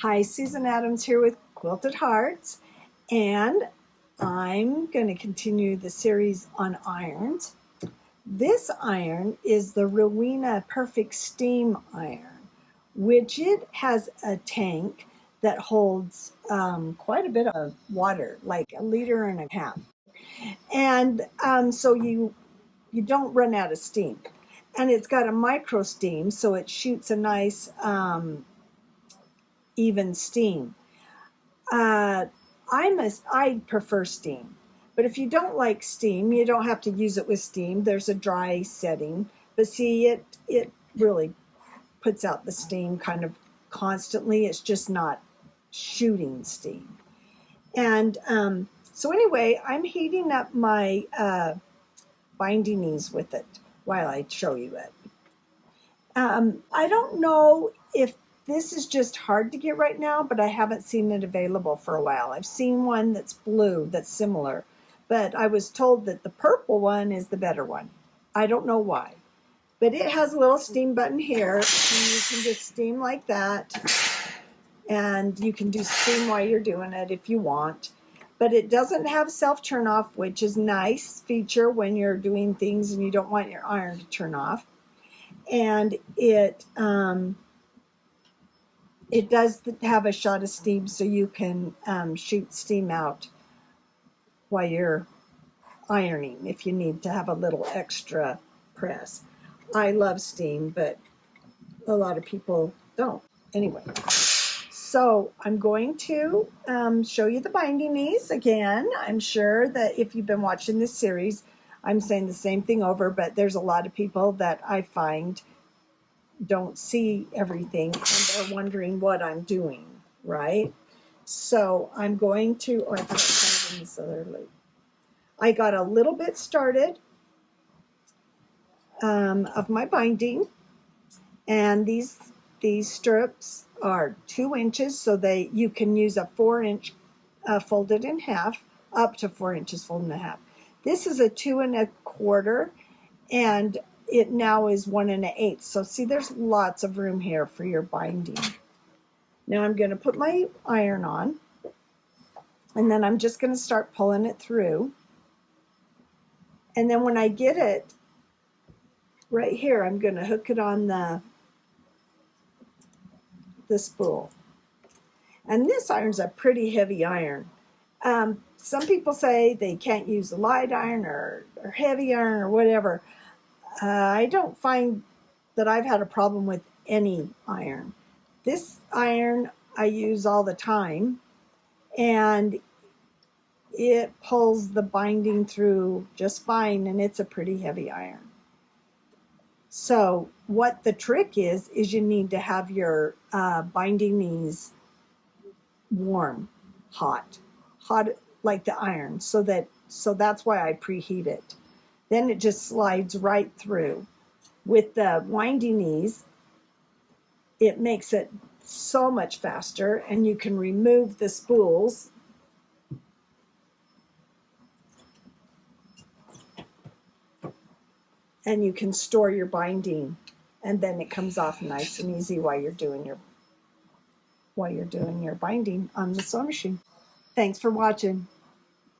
Hi, Susan Adams here with Quilted Hearts, and I'm going to continue the series on irons. This iron is the Rowenta Perfect Steam Iron, which it has a tank that holds quite a bit of water, like 1.5 liters. And so you don't run out of steam. And it's got a micro steam, so it shoots a nice even steam. I prefer steam, but if you don't like steam, you don't have to use it with steam. There's a dry setting, but see, it really puts out the steam kind of constantly. It's just not shooting steam. And so anyway, I'm heating up my binding ease with it while I show you it. I don't know if this is just hard to get right now, but I haven't seen it available for a while. I've seen one that's blue that's similar, but I was told that the purple one is the better one. I don't know why, but it has a little steam button here, and you can just steam like that, and you can do steam while you're doing it if you want. But it doesn't have self turn off, which is a nice feature when you're doing things and you don't want your iron to turn off. And it does have a shot of steam, so you can shoot steam out while you're ironing if you need to have a little extra press. I love steam, but a lot of people don't. Anyway, so I'm going to show you the binding ease again. I'm sure that if you've been watching this series, I'm saying the same thing over, but there's a lot of people that I find don't see everything and they're wondering what I'm doing, right? So I'm going to, I thought I was in this other loop. I got a little bit started of my binding, and these strips are 2 inches, so you can use a 4-inch folded in half, up to 4 inches folded in half. This is a 2 1/4, and it now is 1 1/8. So see, there's lots of room here for your binding. Now I'm going to put my iron on, and then I'm just going to start pulling it through. And then when I get it right here, I'm going to hook it on the spool. And this iron's a pretty heavy iron. Some people say they can't use a light iron or heavy iron or whatever. I don't find that I've had a problem with any iron. This iron I use all the time, and it pulls the binding through just fine, and it's a pretty heavy iron. So what the trick is you need to have your binding ease warm, hot like the iron, so that's why I preheat it. Then it just slides right through. With the winding ease, it makes it so much faster, and you can remove the spools. And you can store your binding, and then it comes off nice and easy while you're doing your binding on the sewing machine. Thanks for watching.